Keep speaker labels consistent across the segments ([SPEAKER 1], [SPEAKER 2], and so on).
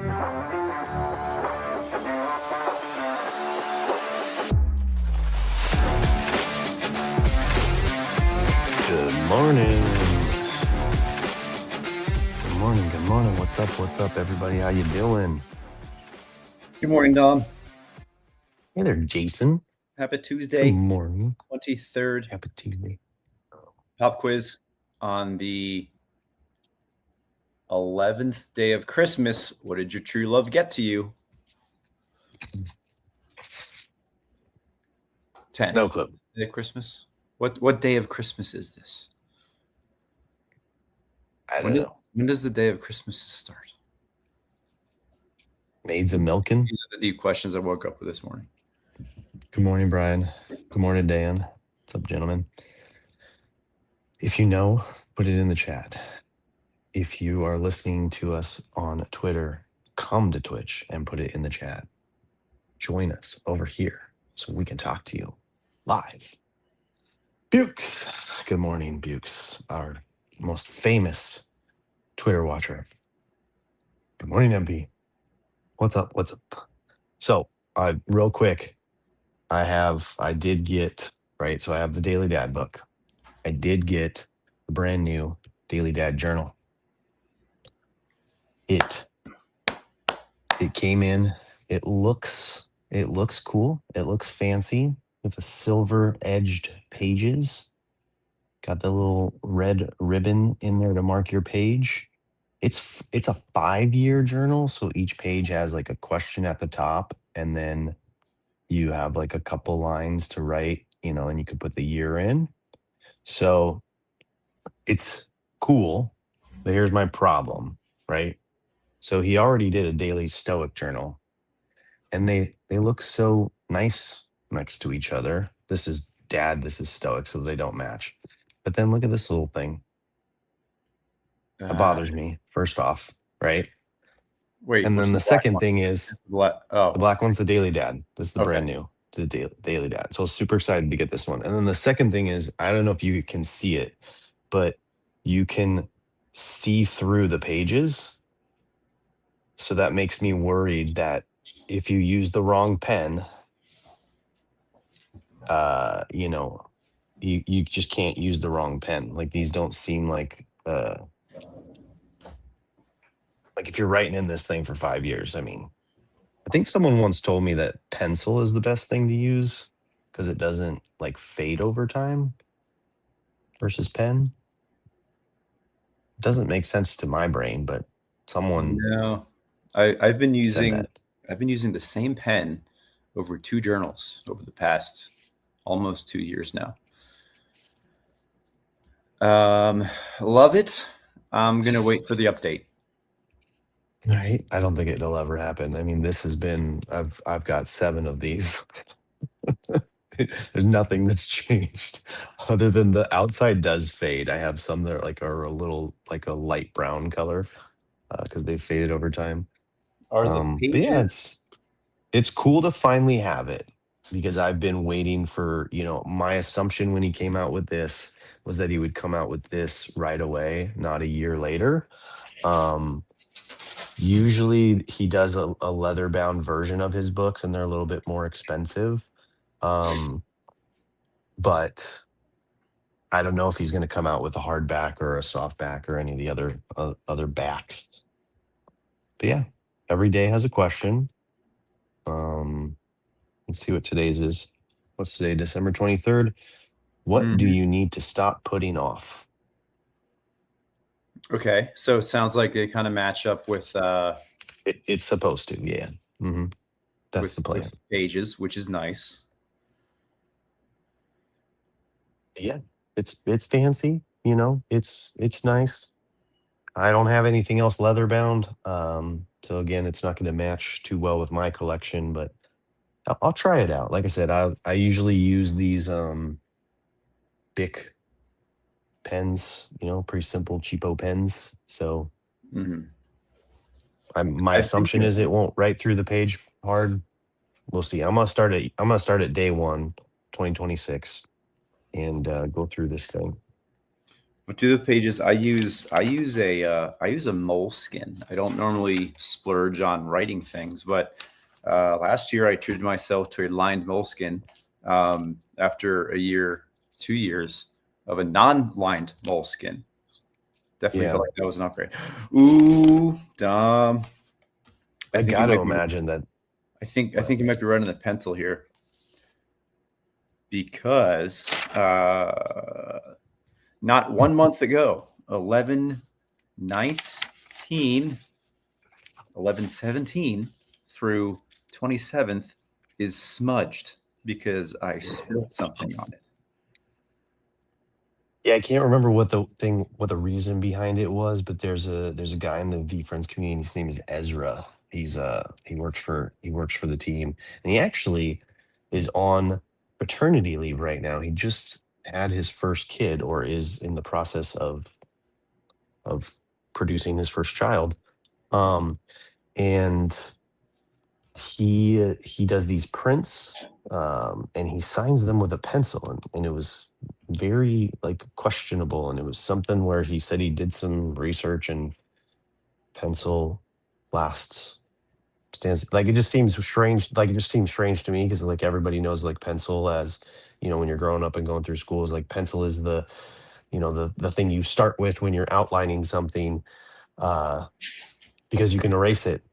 [SPEAKER 1] Good morning. Good morning. Good morning. What's up? What's up, everybody? How you doing?
[SPEAKER 2] Good morning, Dom.
[SPEAKER 1] Hey there, Jason.
[SPEAKER 2] Happy
[SPEAKER 1] Good
[SPEAKER 2] Tuesday,
[SPEAKER 1] morning.
[SPEAKER 2] 23rd.
[SPEAKER 1] Happy Tuesday.
[SPEAKER 2] Pop quiz on the 11th day of Christmas. What did your true love get to you? 10th.
[SPEAKER 1] No clue.
[SPEAKER 2] Day of Christmas? What day of Christmas is this?
[SPEAKER 1] I don't know.
[SPEAKER 2] When does the day of Christmas start?
[SPEAKER 1] Maids of milking.
[SPEAKER 2] These are the deep questions I woke up with this morning.
[SPEAKER 1] Good morning, Brian. Good morning, Dan. What's up, gentlemen? If you know, put it in the chat. If you are listening to us on Twitter, come to Twitch and put it in the chat. Join us over here so we can talk to you live. Bukes. Good morning, Bukes, our most famous Twitter watcher. Good morning, MP. What's up? What's up? So, real quick, I did get, right? So I have the Daily Dad book. I did get the brand new Daily Dad journal. It came in. It looks cool. It looks fancy with the silver edged pages. Got the little red ribbon in there to mark your page. It's a 5-year journal, so each page has like a question at the top, and then you have like a couple lines to write, and you could put the year in. So it's cool, but here's my problem, right? So he already did a daily stoic journal, and they look so nice next to each other. This is dad, this is stoic, so they don't match. But then look at this little thing. That bothers me, first off, right?
[SPEAKER 2] Wait,
[SPEAKER 1] And then the second thing is the black one's the Daily Dad. This is the brand new, the Daily Dad. So I was super excited to get this one. And then the second thing is, I don't know if you can see it, but you can see through the pages. So that makes me worried that if you use the wrong pen, you just can't use the wrong pen. Like, these don't seem like if you're writing in this thing for 5 years. I mean, I think someone once told me that pencil is the best thing to use because it doesn't like fade over time versus pen. It doesn't make sense to my brain, but someone
[SPEAKER 2] I've been using
[SPEAKER 1] said that.
[SPEAKER 2] I've been using the same pen over 2 journals over the past almost 2 years now. Love it. I'm gonna wait for the update.
[SPEAKER 1] Right? I don't think it'll ever happen. I mean, this has been I've got 7 of these. There's nothing that's changed other than the outside does fade. I have some that are a little like a light brown color because they've faded over time.
[SPEAKER 2] Are the pages?
[SPEAKER 1] But yeah, it's cool to finally have it because I've been waiting for, my assumption when he came out with this was that he would come out with this right away, not a year later. Usually he does a leather bound version of his books, and they're a little bit more expensive. But I don't know if he's going to come out with a hardback or a softback or any of the other backs. But yeah, every day has a question. Let's see what today's is. What's today? December 23rd. What do you need to stop putting off?
[SPEAKER 2] Okay, so it sounds like they kind of match up with
[SPEAKER 1] It's supposed to, yeah. Mm-hmm. That's the plan.
[SPEAKER 2] Pages, which is nice.
[SPEAKER 1] Yeah, it's fancy, it's nice. I don't have anything else leather bound. So again, it's not going to match too well with my collection, but I'll try it out. Like I said, I usually use these Bic pens, pretty simple, cheapo pens. So my assumption is it won't write through the page hard. We'll see. I'm gonna start at day 1, 2026, and go through this thing.
[SPEAKER 2] But to the pages, I use a moleskin. I don't normally splurge on writing things, but last year I treated myself to a lined moleskin after a year, 2 years of a non-lined moleskin. Definitely
[SPEAKER 1] Yeah,
[SPEAKER 2] felt like that was an upgrade. Ooh, Dom. I
[SPEAKER 1] I
[SPEAKER 2] think you
[SPEAKER 1] got to
[SPEAKER 2] might be.
[SPEAKER 1] imagine that.
[SPEAKER 2] I think you might be running the pencil here because not 1 month ago, 11/19, 11/17 through 27th is smudged because I spilled something on it.
[SPEAKER 1] Yeah, I can't remember what the reason behind it was, but there's a guy in the V Friends community. His name is Ezra. He works for the team, and he actually is on paternity leave right now. He just had his first kid, or is in the process of producing his first child. Um, and he does these prints, and he signs them with a pencil, and it was very like questionable, and it was something where he said he did some research, and pencil lasts stands like it just seems strange to me, because like everybody knows like pencil as, when you're growing up and going through schools, like pencil is the thing you start with when you're outlining something, uh because you can erase it,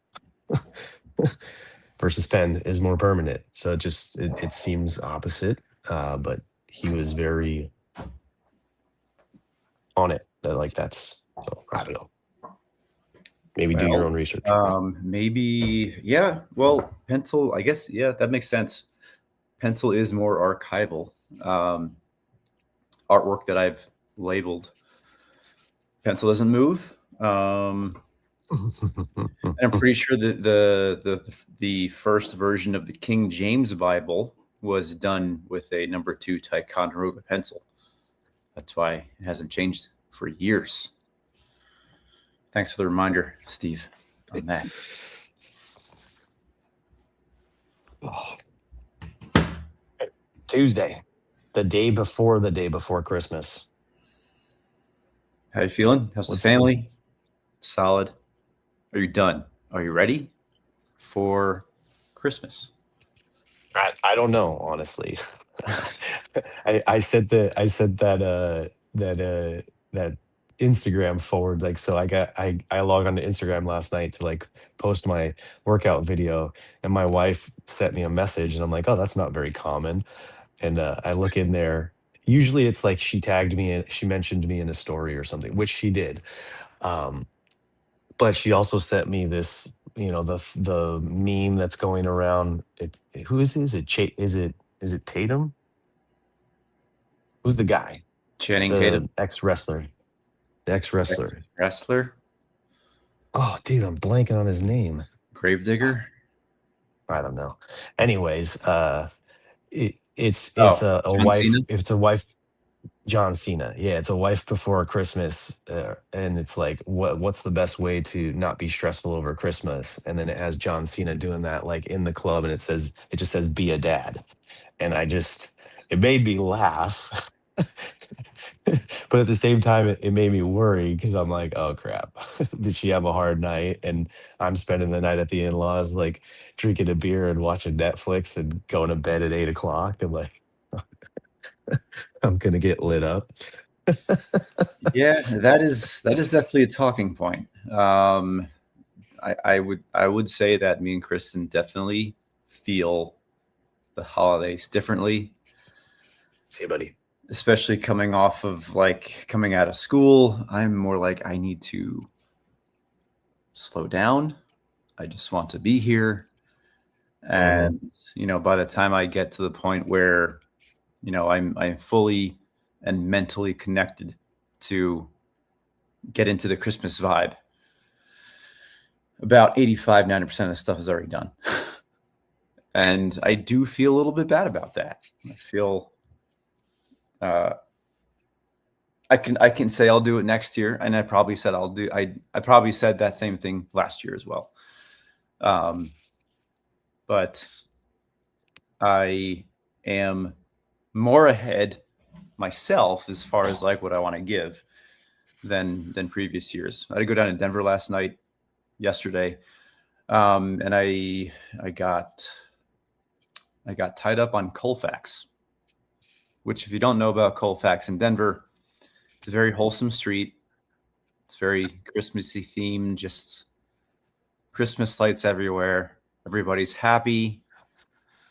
[SPEAKER 1] versus pen is more permanent. So it seems opposite. But he was very on it. That like that's so I don't know. Maybe do your
[SPEAKER 2] Well,
[SPEAKER 1] own research.
[SPEAKER 2] maybe, yeah. Well, pencil, I guess, yeah, that makes sense. Pencil is more archival. Artwork that I've labeled. Pencil doesn't move. And I'm pretty sure that the first version of the King James Bible was done with a number two Ticonderoga pencil. That's why it hasn't changed for years. Thanks for the reminder, Steve, on that.
[SPEAKER 1] Oh, Tuesday, the day before Christmas.
[SPEAKER 2] How you feeling? How's the
[SPEAKER 1] What's
[SPEAKER 2] family? Solid. Are you done? Are you ready for Christmas?
[SPEAKER 1] I don't know, honestly. I sent that Instagram forward, like, so I logged on to Instagram last night to like post my workout video, and my wife sent me a message, and I'm like, oh, that's not very common. And I look in there. Usually it's like she tagged me and she mentioned me in a story or something, which she did. Um, but she also sent me this, the meme that's going around. Who is it? Is it Tatum? Who's the guy?
[SPEAKER 2] Channing Tatum,
[SPEAKER 1] The ex wrestler. The ex
[SPEAKER 2] ex
[SPEAKER 1] wrestler.
[SPEAKER 2] wrestler,
[SPEAKER 1] Oh, dude, I'm blanking on his name.
[SPEAKER 2] gravedigger.
[SPEAKER 1] I don't know. Anyways, it's
[SPEAKER 2] Oh,
[SPEAKER 1] a
[SPEAKER 2] John Cena.
[SPEAKER 1] wife. It's a wife. John Cena. Yeah, it's a wife before Christmas, and it's like, what's the best way to not be stressful over Christmas? And then it has John Cena doing that like in the club, and it just says be a dad, and it made me laugh. But at the same time, it made me worry, because I'm like, oh crap, did she have a hard night? And I'm spending the night at the in-laws, like drinking a beer and watching Netflix and going to bed at 8 o'clock, and like I'm gonna get lit up.
[SPEAKER 2] Yeah, that is definitely a talking point. I would say that me and Kristen definitely feel the holidays differently,
[SPEAKER 1] See, buddy.
[SPEAKER 2] especially coming off of like coming out of school. I'm more like I need to slow down. I just want to be here.
[SPEAKER 1] Hmm.
[SPEAKER 2] And by the time I get to the point where I'm fully and mentally connected to get into the Christmas vibe, about 85-90% of the stuff is already done. And I do feel a little bit bad about that. I feel uh, I can say I'll do it next year, and I probably said I probably said that same thing last year as well. Um, but I am more ahead myself as far as like what I want to give. than previous years. I had to go down to Denver yesterday, and I got tied up on Colfax, which, if you don't know about Colfax in Denver, it's a very wholesome street. It's very Christmassy themed, just Christmas lights everywhere. Everybody's happy.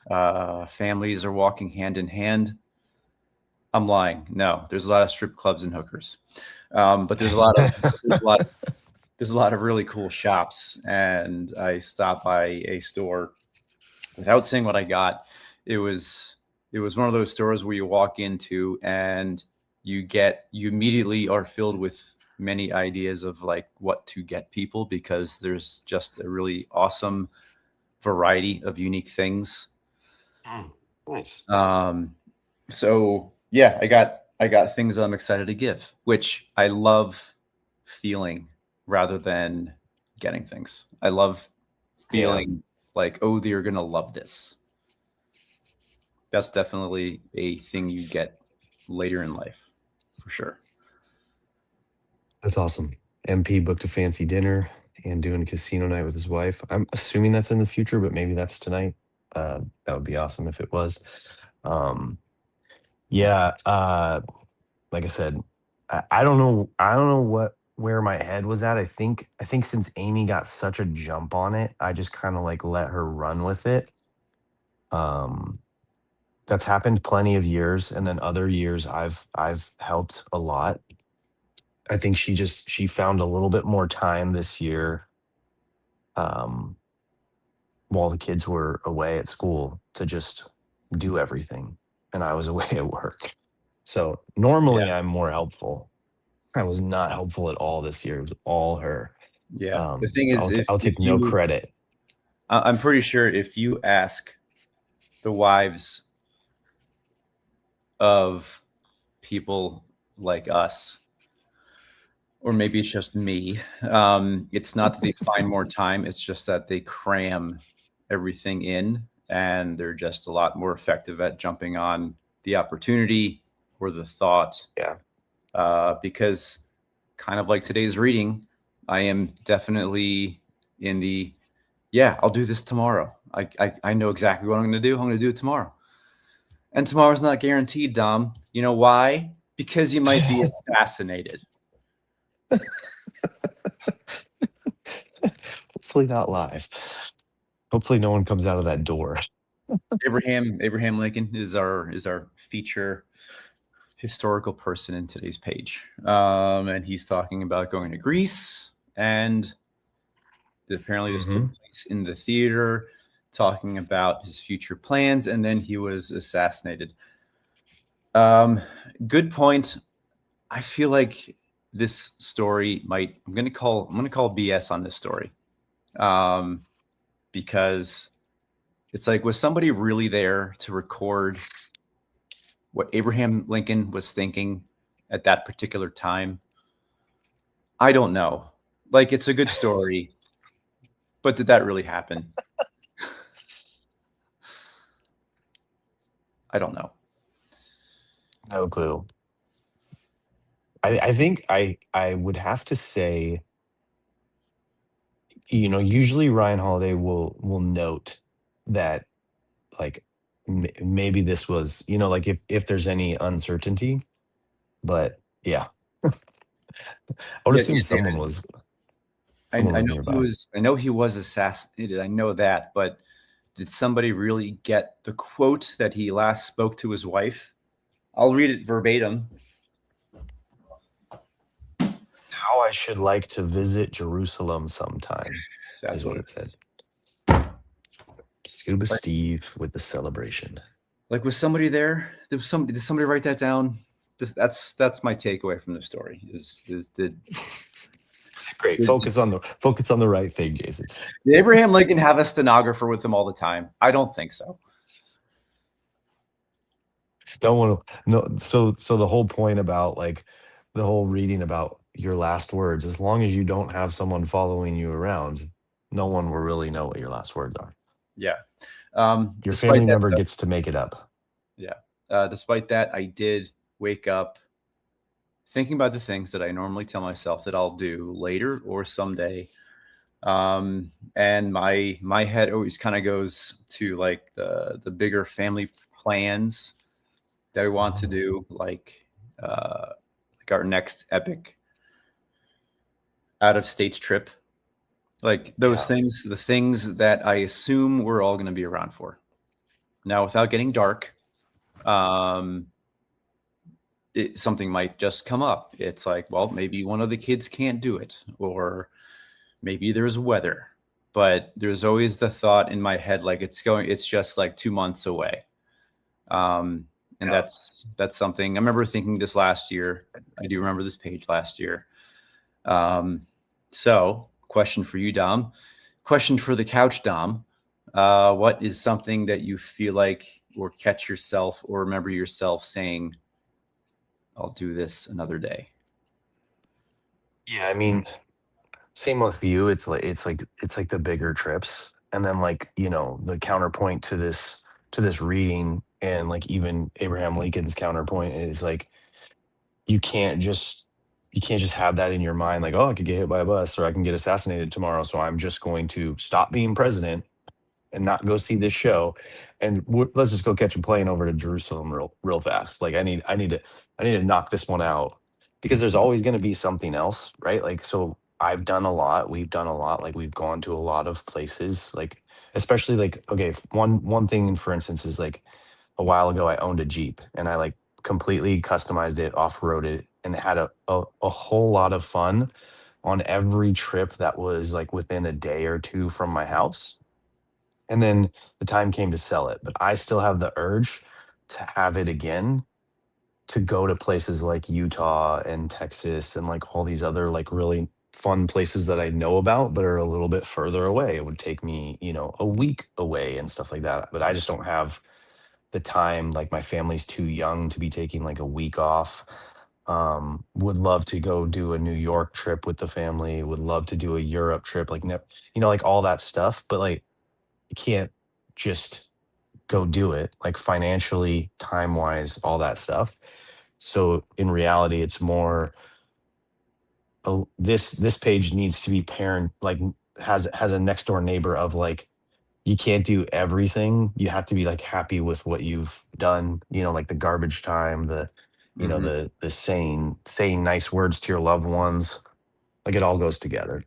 [SPEAKER 2] Families are walking hand in hand. I'm lying. No, there's a lot of strip clubs and hookers, but there's a lot of really cool shops. And I stopped by a store without saying what I got. It was one of those stores where you walk into and you immediately are filled with many ideas of like what to get people, because there's just a really awesome variety of unique things.
[SPEAKER 1] Nice.
[SPEAKER 2] So yeah, I got things that I'm excited to give, which I love feeling rather than getting things. I love feeling like, oh, they're gonna love this. That's definitely a thing you get later in life, for sure.
[SPEAKER 1] That's awesome. MP booked a fancy dinner and doing a casino night with his wife. I'm assuming that's in the future, but maybe that's tonight. That would be awesome if it was. Um, yeah, like I said, I don't know. I don't know where my head was at. I think since Amy got such a jump on it, I just kind of like let her run with it. Um, that's happened plenty of years, and then other years I've helped a lot. I think she found a little bit more time this year, um, while the kids were away at school to just do everything, and I was away at work. So
[SPEAKER 2] Yeah.
[SPEAKER 1] normally I'm more helpful. I was not helpful at all this year. It was all her.
[SPEAKER 2] Yeah. The thing is,
[SPEAKER 1] I'll take no credit.
[SPEAKER 2] I'm pretty sure if you ask the wives of people like us, or maybe it's just me, it's not that they find more time. It's just that they cram everything in, and they're just a lot more effective at jumping on the opportunity or the thought.
[SPEAKER 1] Yeah.
[SPEAKER 2] Because kind of like today's reading, I am definitely in the, yeah, I'll do this tomorrow. I know exactly what I'm going to do. I'm going to do it tomorrow. And tomorrow's not guaranteed, Dom. You know why? Because you might be assassinated.
[SPEAKER 1] Hopefully not live. Hopefully no one comes out of that door.
[SPEAKER 2] Abraham Lincoln is our feature historical person in today's page, and he's talking about going to Greece, and apparently this took place in the theater, talking about his future plans, and then he was assassinated. Good point. I feel like this story I'm gonna call BS on this story, because it's like, was somebody really there to record what Abraham Lincoln was thinking at that particular time? I don't know. Like, it's a good story, but did that really happen? I don't know.
[SPEAKER 1] No clue. I think I would have to say, usually Ryan Holiday will note that, like, maybe this was, like, if there's any uncertainty, but yeah. I would
[SPEAKER 2] Yeah,
[SPEAKER 1] assume someone
[SPEAKER 2] I
[SPEAKER 1] was
[SPEAKER 2] know
[SPEAKER 1] nearby.
[SPEAKER 2] he was assassinated. I know that, but did somebody really get the quote that he last spoke to his wife? I'll read it verbatim.
[SPEAKER 1] How I should like to visit Jerusalem sometime
[SPEAKER 2] That's
[SPEAKER 1] is
[SPEAKER 2] what
[SPEAKER 1] what
[SPEAKER 2] it
[SPEAKER 1] it said.
[SPEAKER 2] is.
[SPEAKER 1] Scuba
[SPEAKER 2] Like,
[SPEAKER 1] Steve with the celebration.
[SPEAKER 2] was somebody there? Did somebody write that down? That's my takeaway from the story.
[SPEAKER 1] Great. Focus on the right thing, Jason.
[SPEAKER 2] Did Abraham Lincoln have a stenographer with him all the time? I don't think so.
[SPEAKER 1] Don't want to no. So the whole point about, like, the whole reading about your last words, as long as you don't have someone following you around, no one will really know what your last words are.
[SPEAKER 2] Yeah.
[SPEAKER 1] Your
[SPEAKER 2] Despite
[SPEAKER 1] family
[SPEAKER 2] that,
[SPEAKER 1] member
[SPEAKER 2] though,
[SPEAKER 1] gets to make it up.
[SPEAKER 2] yeah. Despite that, I did wake up thinking about the things that I normally tell myself that I'll do later or someday. And my head always kind of goes to like the bigger family plans that we want to
[SPEAKER 1] Oh,
[SPEAKER 2] do, like our next epic out of state trip, like those
[SPEAKER 1] yeah.
[SPEAKER 2] things, the things that I assume we're all going to be around for. Now, without getting dark, um, something might just come up. It's like, well, maybe one of the kids can't do it, or maybe there's weather. But there's always the thought in my head, like it's just like 2 months away. Um, and
[SPEAKER 1] Yeah.
[SPEAKER 2] that's something I remember thinking this last year. I do remember this page last year. Um, so, question for you, Dom. Question for the couch, Dom. What is something that you feel like or catch yourself or remember yourself saying, I'll do this another day?
[SPEAKER 1] Yeah, I mean, same with you. It's like the bigger trips. And then like, the counterpoint to this reading, and like even Abraham Lincoln's counterpoint is like you can't just have that in your mind, like, oh, I could get hit by a bus or I can get assassinated tomorrow. So I'm just going to stop being president and not go see this show, and let's just go catch a plane over to Jerusalem real fast. Like I need to knock this one out, because there's always going to be something else, right? Like, so I've done a lot, we've done a lot, like we've gone to a lot of places, like especially like, okay, one thing for instance is like a while ago I owned a Jeep, and I like completely customized it, off-roaded, and had a whole lot of fun on every trip that was like within a day or two from my house. And then the time came to sell it, but I still have the urge to have it again, to go to places like Utah and Texas and like all these other like really fun places that I know about but are a little bit further away. It would take me, a week away and stuff like that. But I just don't have the time. Like my family's too young to be taking like a week off. Would love to go do a New York trip with the family, would love to do a Europe trip, like like all that stuff. But like you can't just go do it, like financially, time wise, all that stuff. So in reality, it's more, this page needs to be parent, like has a next door neighbor of like, you can't do everything. You have to be like happy with what you've done, like the garbage time,
[SPEAKER 2] Hmm.
[SPEAKER 1] the saying nice words to your loved ones. Like it all goes together.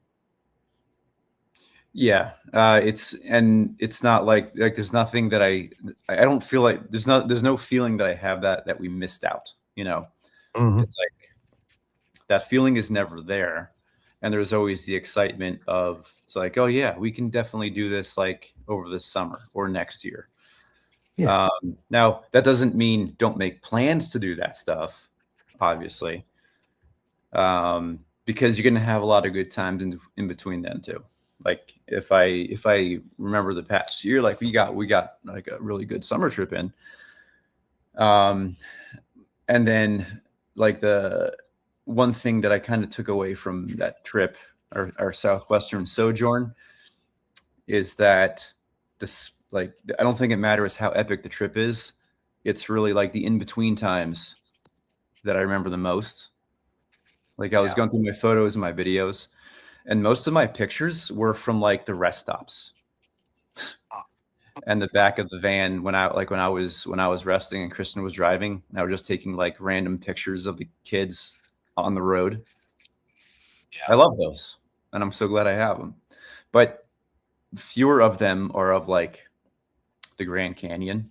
[SPEAKER 2] Yeah, it's not like there's nothing that I don't feel like there's no feeling that I have that we missed out.
[SPEAKER 1] Hmm.
[SPEAKER 2] It's like that feeling is never there, and there's always the excitement of it's like, oh yeah, we can definitely do this like over the summer or next year.
[SPEAKER 1] Yeah.
[SPEAKER 2] Now that doesn't mean don't make plans to do that stuff, obviously, because you're gonna have a lot of good times in between then too. Like if I remember the past year, like we got like a really good summer trip in, um, and then like the one thing that I kind of took away from that trip, our southwestern sojourn, is that this like I don't think it matters how epic the trip is. It's really like the in between times that I remember the most. Like I was
[SPEAKER 1] Yeah.
[SPEAKER 2] going through my photos and my videos, and most of my pictures were from like the rest stops and the back of the van when I was resting and Kristen was driving. And I was just taking like random pictures of the kids on the road. I
[SPEAKER 1] Yeah.
[SPEAKER 2] love those, and I'm so glad I have them. But fewer of them are of like the Grand Canyon.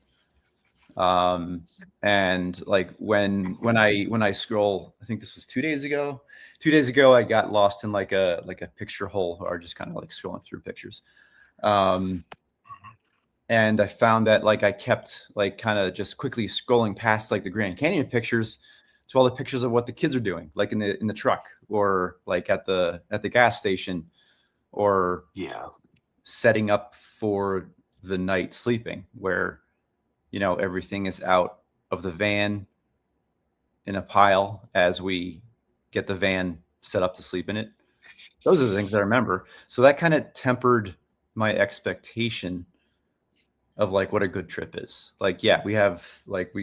[SPEAKER 2] Um, and like when I scroll, I think this was 2 days ago. 2 days ago, I got lost in like a picture hole, or just kind of like scrolling through pictures. Um, and I found that like I kept like kind of just quickly scrolling past like the Grand Canyon pictures to all the pictures of what the kids are doing, like in the truck or like at the gas station or
[SPEAKER 1] Yeah.
[SPEAKER 2] setting up for the night sleeping, where everything is out of the van in a pile as we get the van set up to sleep in it. Those are the things I remember. So that kind of tempered my expectation of like what a good trip is. Like, yeah, we have like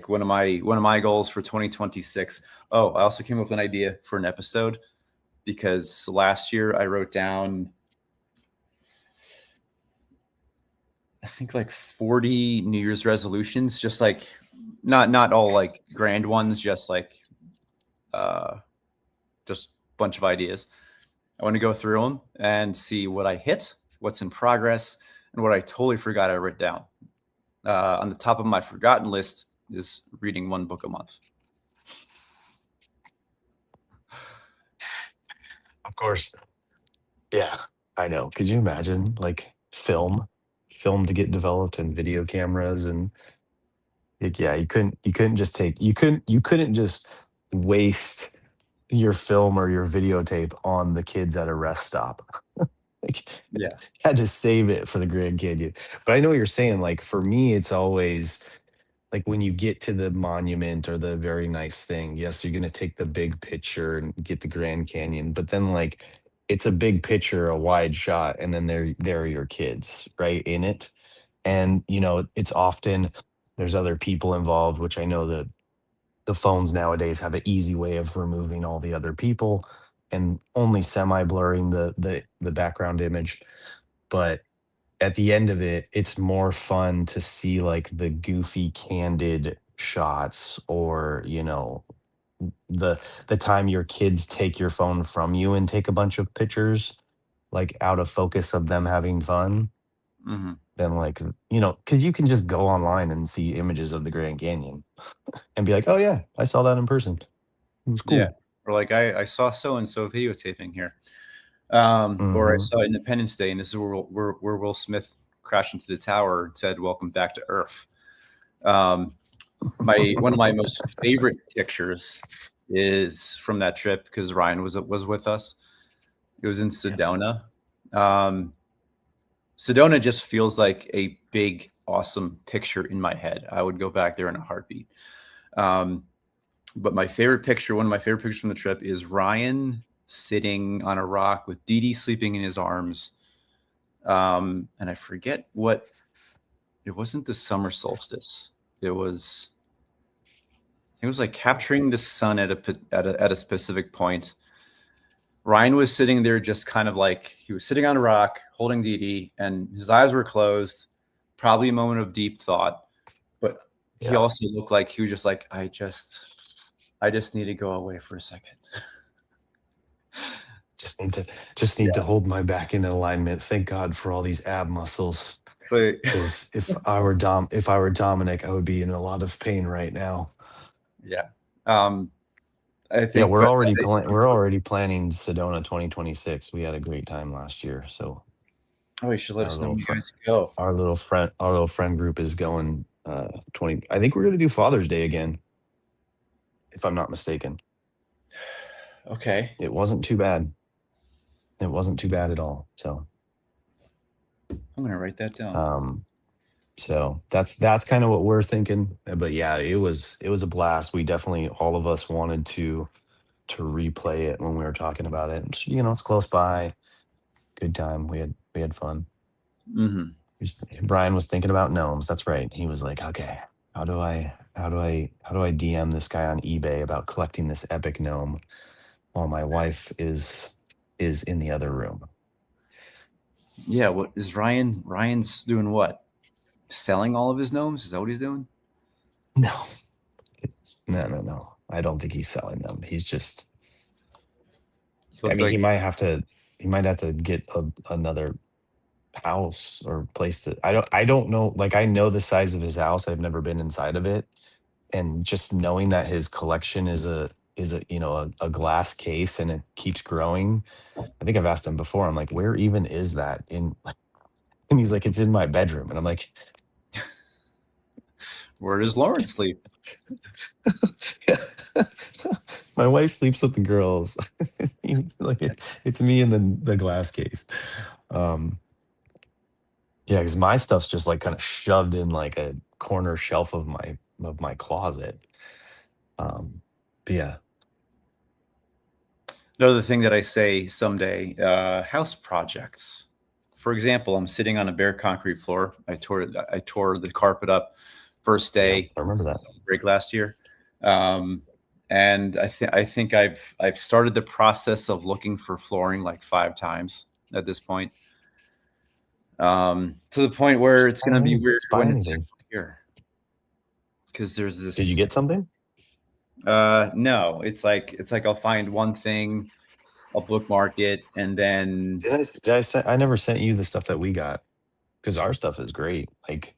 [SPEAKER 2] one of my goals for 2026. Oh, I also came up with an idea for an episode because last year I wrote down, I think, like 40 New Year's resolutions, just like not all like grand ones, uh just a bunch of ideas. I want to go through them and see what I hit, what's in progress, and what I totally forgot I wrote down. On the top of my forgotten list is reading one book a month.
[SPEAKER 1] Of course. Yeah, I know. Could you imagine like film to get developed and video cameras and like, yeah, you couldn't just take you couldn't just waste your film or your videotape on the kids at a rest stop. Like,
[SPEAKER 2] Yeah.
[SPEAKER 1] had to save it for the Grand Canyon. But I know what you're saying. Like for me, it's always like when you get to the monument or the very nice thing, yes, you're gonna take the big picture and get the Grand Canyon, but then like it's a big picture, a wide shot, and then there are your kids right in it. And it's often there's other people involved, which I know that the phones nowadays have an easy way of removing all the other people and only semi blurring the background image. But at the end of it, it's more fun to see like the goofy candid shots or, the the time your kids take your phone from you and take a bunch of pictures like out of focus of them having fun.
[SPEAKER 2] Hmm.
[SPEAKER 1] Then like, because you can just go online and see images of the Grand Canyon and be like, oh yeah, I saw that in person. It was
[SPEAKER 2] Yeah.
[SPEAKER 1] cool.
[SPEAKER 2] Or like I saw so and so videotaping here. Or I
[SPEAKER 1] Hmm.
[SPEAKER 2] saw Independence Day, and this is where Will Smith crashed into the tower and said, "Welcome back to Earth." Um, my One of my most favorite pictures is from that trip because Ryan was with us. It was in
[SPEAKER 1] Yeah.
[SPEAKER 2] Sedona. Um, Sedona just feels like a big, awesome picture in my head. I would go back there in a heartbeat. Um, but one of my favorite pictures from the trip is Ryan sitting on a rock with Dee Dee sleeping in his arms. And I forget what it wasn't the summer solstice. It was it was like capturing the sun at a specific point. Ryan was sitting there just kind of like he was sitting on a rock holding Dee Dee, and his eyes were closed, probably a moment of deep thought. But he
[SPEAKER 1] Yeah.
[SPEAKER 2] also looked like he was just like, I just need to go away for a second.
[SPEAKER 1] Just need to hold my back in alignment. Thank God for all these ab muscles.
[SPEAKER 2] So
[SPEAKER 1] Because if I were Dominic, I would be in a lot of pain right now.
[SPEAKER 2] yeah. Um, I
[SPEAKER 1] Yeah,
[SPEAKER 2] think, but
[SPEAKER 1] we're already planning Sedona 2026. We had a great time last year. So
[SPEAKER 2] oh, you should let
[SPEAKER 1] our
[SPEAKER 2] us know
[SPEAKER 1] little
[SPEAKER 2] when you
[SPEAKER 1] friend
[SPEAKER 2] guys go.
[SPEAKER 1] our little friend group is going 20. I think we're gonna do Father's Day again, if I'm not mistaken.
[SPEAKER 2] Okay.
[SPEAKER 1] It wasn't too bad. It wasn't too bad at all. So
[SPEAKER 2] I'm gonna write that down.
[SPEAKER 1] um that's kind of what we're thinking. But yeah, it was a blast. We definitely all of us wanted to replay it when we were talking about it. It's close by. Good time. We had fun.
[SPEAKER 2] Hmm.
[SPEAKER 1] Brian was thinking about gnomes. That's right. He was like, okay, how do I DM this guy on eBay about collecting this epic gnome while my wife is in the other room?
[SPEAKER 2] Yeah. What is Ryan? Ryan's doing what? Selling all of his gnomes? Is that what he's doing?
[SPEAKER 1] No, no, no, no. I don't think he's selling them. He's just.
[SPEAKER 2] He
[SPEAKER 1] I
[SPEAKER 2] looked
[SPEAKER 1] mean,
[SPEAKER 2] like
[SPEAKER 1] he might have to get another house or place to. I don't know. Like I know the size of his house. I've never been inside of it, and just knowing that his collection is a glass case and it keeps growing. I think I've asked him before. I'm like, where even is that in? And he's like, it's in my bedroom, and I'm like,
[SPEAKER 2] where does Lawrence sleep?
[SPEAKER 1] my wife sleeps with the girls. He's like it's me in the glass case. Um, yeah, because my stuff's just like kind of shoved in like a corner shelf of my closet. Um, but yeah,
[SPEAKER 2] Another thing that I say someday: house projects. for example, I'm sitting on a bare concrete floor. I tore the carpet up first
[SPEAKER 1] Yeah,
[SPEAKER 2] day
[SPEAKER 1] I remember that.
[SPEAKER 2] break last year. Um, and I think I've started the process of looking for flooring like 5 times at this point. To the point where it's going to be weird
[SPEAKER 1] Just buy
[SPEAKER 2] when it's
[SPEAKER 1] anything.
[SPEAKER 2] actually here, because there's
[SPEAKER 1] Did you
[SPEAKER 2] this.
[SPEAKER 1] get something?
[SPEAKER 2] No, it's like I'll find one thing, I'll bookmark it, and then
[SPEAKER 1] I never sent you the stuff that we got because our stuff is great. Like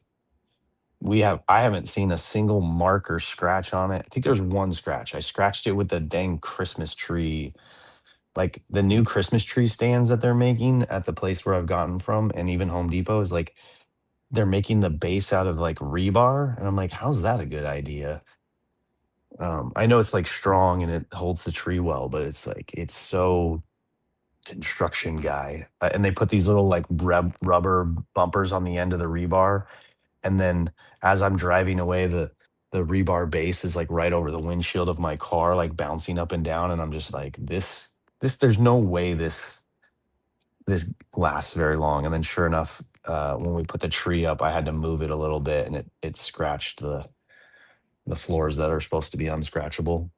[SPEAKER 1] I haven't seen a single mark or scratch on it. I think there's one scratch. I scratched it with the dang Christmas tree, like the new Christmas tree stands that they're making at the place where I've gotten from, and even Home Depot is like they're making the base out of like rebar, and I'm like, how's that a good idea? I know it's like strong and it holds the tree well, but it's like it's so construction guy, and they put these little like rubber bumpers on the end of the rebar, and then as I'm driving away, the rebar base is like right over the windshield of my car, like bouncing up and down, and I'm just like, this there's no way this lasts very long. And then sure enough, when we put the tree up, I had to move it a little bit, and it scratched the floors that are supposed to be unscratchable.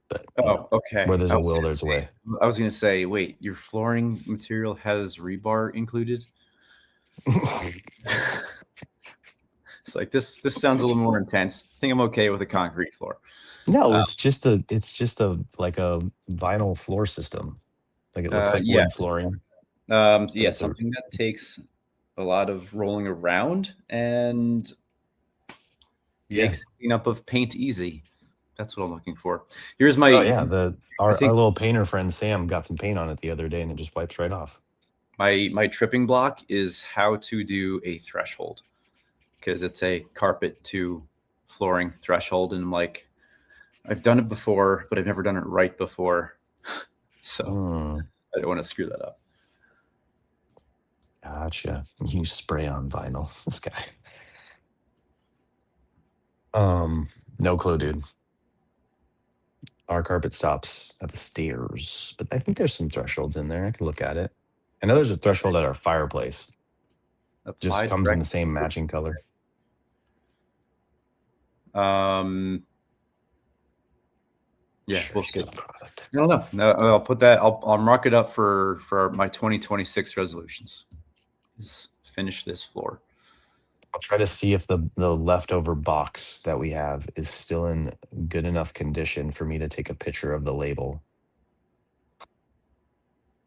[SPEAKER 1] But
[SPEAKER 2] oh, okay.
[SPEAKER 1] where there's
[SPEAKER 2] I
[SPEAKER 1] a
[SPEAKER 2] was
[SPEAKER 1] will,
[SPEAKER 2] gonna
[SPEAKER 1] there's a way.
[SPEAKER 2] say, I was gonna say, wait, your flooring material has rebar included? It's like this sounds a little more intense. I think I'm okay with a concrete floor.
[SPEAKER 1] No,
[SPEAKER 2] Uh,
[SPEAKER 1] it's just a like a vinyl floor system. Like it looks like wood
[SPEAKER 2] yes.
[SPEAKER 1] flooring, but
[SPEAKER 2] Yeah,
[SPEAKER 1] it's a
[SPEAKER 2] something that takes a lot of rolling around and
[SPEAKER 1] yeah.
[SPEAKER 2] makes cleanup of paint easy. That's what I'm looking for. Here's
[SPEAKER 1] Oh
[SPEAKER 2] my,
[SPEAKER 1] yeah, the
[SPEAKER 2] I
[SPEAKER 1] our
[SPEAKER 2] think
[SPEAKER 1] little painter friend Sam got some paint on it the other day, and it just wipes right off.
[SPEAKER 2] my tripping block is how to do a threshold, because it's a carpet to flooring threshold, and I'm like, I've done it before, but I've never done it right before, so
[SPEAKER 1] Mm,
[SPEAKER 2] I don't want to screw that up.
[SPEAKER 1] gotcha. You spray on vinyl. This guy. No clue, dude. Our carpet stops at the stairs, but I think there's some thresholds in there. I could look at it. I know there's a threshold at our fireplace. Just
[SPEAKER 2] Apply
[SPEAKER 1] comes in the
[SPEAKER 2] direct.
[SPEAKER 1] same matching color.
[SPEAKER 2] Um, yeah,
[SPEAKER 1] Sure,
[SPEAKER 2] we'll
[SPEAKER 1] he's
[SPEAKER 2] see.
[SPEAKER 1] got a product.
[SPEAKER 2] I don't know. No, I'll put that. I'll mark it up for my 2026 resolutions. Is finish this floor.
[SPEAKER 1] I'll try to see if the leftover box that we have is still in good enough condition for me to take a picture of the label.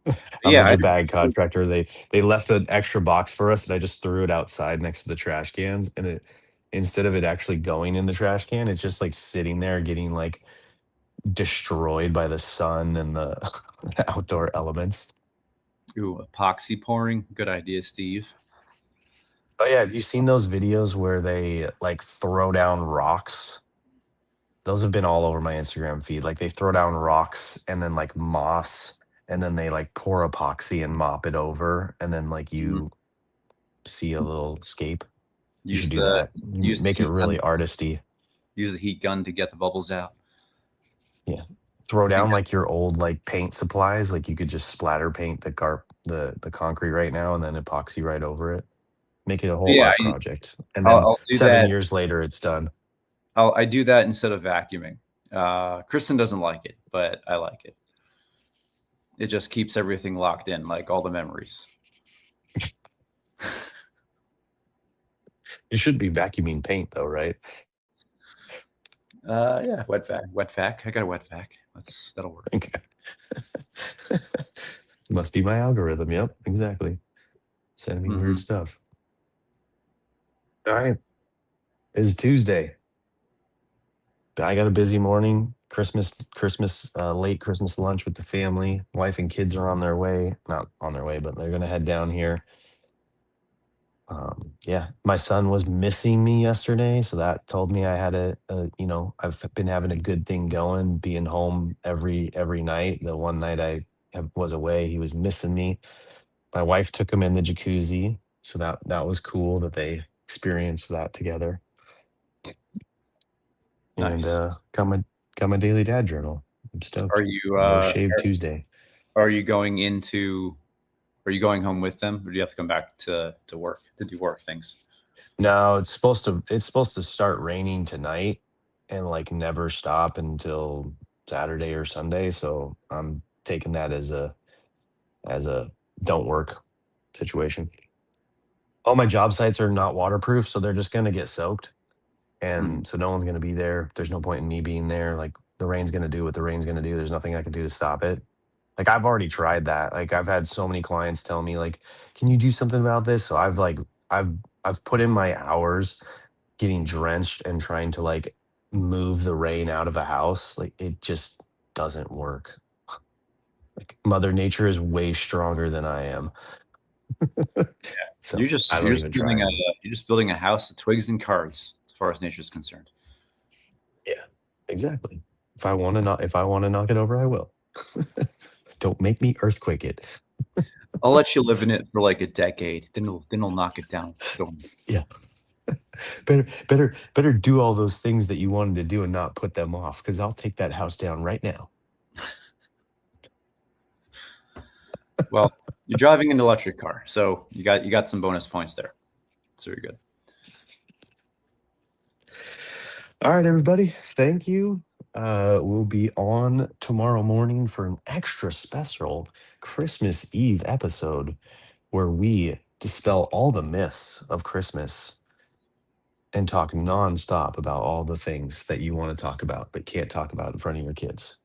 [SPEAKER 1] I'm
[SPEAKER 2] Yeah,
[SPEAKER 1] such a bad contractor. They left an extra box for us, and I just threw it outside next to the trash cans. And it instead of it actually going in the trash can, it's just like sitting there getting like destroyed by the sun and the outdoor elements.
[SPEAKER 2] ooh, epoxy pouring. Good idea, Steve.
[SPEAKER 1] Oh yeah, have you seen those videos where they like throw down rocks? Those have been all over my Instagram feed. Like they throw down rocks and then like moss, and then they like pour epoxy and mop it over, and then like
[SPEAKER 2] Mhm.
[SPEAKER 1] you see a little scape. You
[SPEAKER 2] Use
[SPEAKER 1] should do
[SPEAKER 2] the
[SPEAKER 1] that.
[SPEAKER 2] use the
[SPEAKER 1] Make it
[SPEAKER 2] heat gun.
[SPEAKER 1] really artisty.
[SPEAKER 2] Use the heat gun to get the bubbles out.
[SPEAKER 1] Yeah. Throw
[SPEAKER 2] I think
[SPEAKER 1] down like your old like paint supplies. Like you could just splatter paint the concrete right now and then epoxy right over it. Make it a whole
[SPEAKER 2] yeah,
[SPEAKER 1] art project. And
[SPEAKER 2] I'll,
[SPEAKER 1] then
[SPEAKER 2] I'll do
[SPEAKER 1] 7
[SPEAKER 2] that.
[SPEAKER 1] years later it's done.
[SPEAKER 2] I do that instead of vacuuming. Kristen doesn't like it, but I like it. It just keeps everything locked in, like all the memories.
[SPEAKER 1] You should be vacuuming paint though, right?
[SPEAKER 2] Yeah, wet vac, wet vac. I got a wet vac. That'll work.
[SPEAKER 1] Okay. Must be my algorithm. Yep, exactly. Sending me weird
[SPEAKER 2] Hmm.
[SPEAKER 1] stuff. All right. It's Tuesday. I got a busy morning. Late Christmas lunch with the family. Wife and kids are on their way. Not on their way, but they're gonna head down here. Yeah, my son was missing me yesterday, so that told me I had I've been having a good thing going, being home every night. The one night was away, he was missing me. My wife took him in the jacuzzi, so that was cool that they experienced that together. And
[SPEAKER 2] Nice.
[SPEAKER 1] got my daily dad journal. I'm
[SPEAKER 2] Are
[SPEAKER 1] stoked.
[SPEAKER 2] you
[SPEAKER 1] No shave Tuesday.
[SPEAKER 2] are you going into Are you going home with them, or do you have to come back to work to do work things?
[SPEAKER 1] No, it's supposed to start raining tonight and like never stop until Saturday or Sunday. So I'm taking that as a don't work situation. All my job sites are not waterproof, so they're just gonna get soaked.
[SPEAKER 2] Mhm.
[SPEAKER 1] And so no one's gonna be there. There's no point in me being there. Like the rain's gonna do what the rain's gonna do. There's nothing I can do to stop it. Like I've already tried that. Like I've had so many clients tell me like, "Can you do something about this?" So I've I've put in my hours getting drenched and trying to like move the rain out of a house. Like it just doesn't work. Like Mother Nature is way stronger than I am. So I
[SPEAKER 2] You're
[SPEAKER 1] don't
[SPEAKER 2] just
[SPEAKER 1] even try anymore.
[SPEAKER 2] building a house of twigs and cards as far as nature's concerned.
[SPEAKER 1] Yeah, exactly. If I want to knock it over, I will. Don't make me earthquake it.
[SPEAKER 2] I'll let you live in it for like a decade, then we'll knock it down. Don't.
[SPEAKER 1] Yeah. Better do all those things that you wanted to do and not put them off because I'll take that house down right now.
[SPEAKER 2] Well, you're driving an electric car, so you got some bonus points there. So you're good.
[SPEAKER 1] All right, everybody. Thank you. We'll be on tomorrow morning for an extra special Christmas Eve episode where we dispel all the myths of Christmas and talk nonstop about all the things that you want to talk about but can't talk about in front of your kids.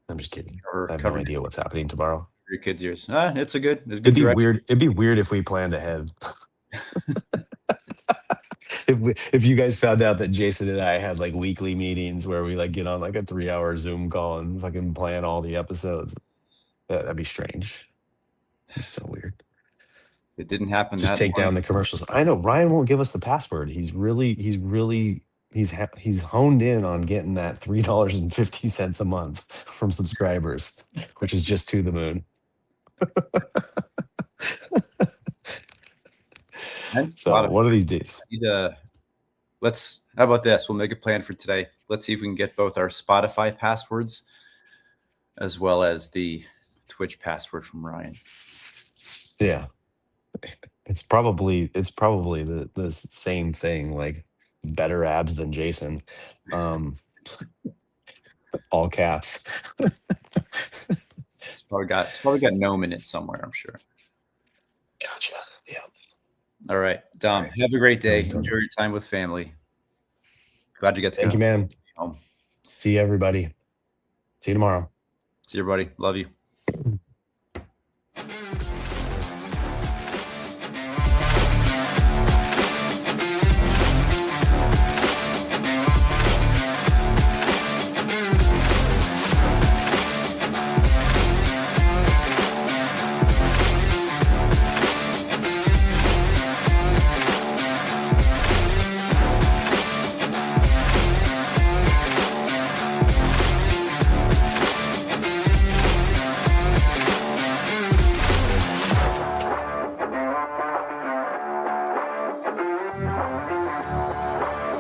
[SPEAKER 1] I'm just kidding. I have no
[SPEAKER 2] Cover
[SPEAKER 1] idea what's happening tomorrow.
[SPEAKER 2] your kids' ears. Ah, it's a good
[SPEAKER 1] It'd be
[SPEAKER 2] direction.
[SPEAKER 1] weird. It'd be weird if we planned ahead. If you guys found out that Jason and I had like weekly meetings where we like get on like a 3 hour Zoom call and fucking plan all the episodes, that'd be strange. It'd be so weird.
[SPEAKER 2] It didn't happen
[SPEAKER 1] Just
[SPEAKER 2] that
[SPEAKER 1] take
[SPEAKER 2] morning.
[SPEAKER 1] down the commercials. I know Ryan won't give us the password. He's honed in on getting that $3.50 a month from subscribers, which is just to the moon.
[SPEAKER 2] And
[SPEAKER 1] So
[SPEAKER 2] Spotify.
[SPEAKER 1] one of these days.
[SPEAKER 2] Need to let's. How about this? We'll make a plan for today. Let's see if we can get both our Spotify passwords as well as the Twitch password from Ryan.
[SPEAKER 1] Yeah. It's probably the same thing, like better abs than Jason. Um, all caps.
[SPEAKER 2] It's probably got gnome in it somewhere, I'm sure.
[SPEAKER 1] Gotcha. Yeah.
[SPEAKER 2] All right,
[SPEAKER 1] All
[SPEAKER 2] Dom.
[SPEAKER 1] right.
[SPEAKER 2] Have a great
[SPEAKER 1] At
[SPEAKER 2] day.
[SPEAKER 1] least
[SPEAKER 2] Enjoy
[SPEAKER 1] on.
[SPEAKER 2] your time with family. Glad you get to
[SPEAKER 1] Thank
[SPEAKER 2] go
[SPEAKER 1] you, man.
[SPEAKER 2] home.
[SPEAKER 1] See everybody. See you tomorrow.
[SPEAKER 2] See you, buddy. Love you.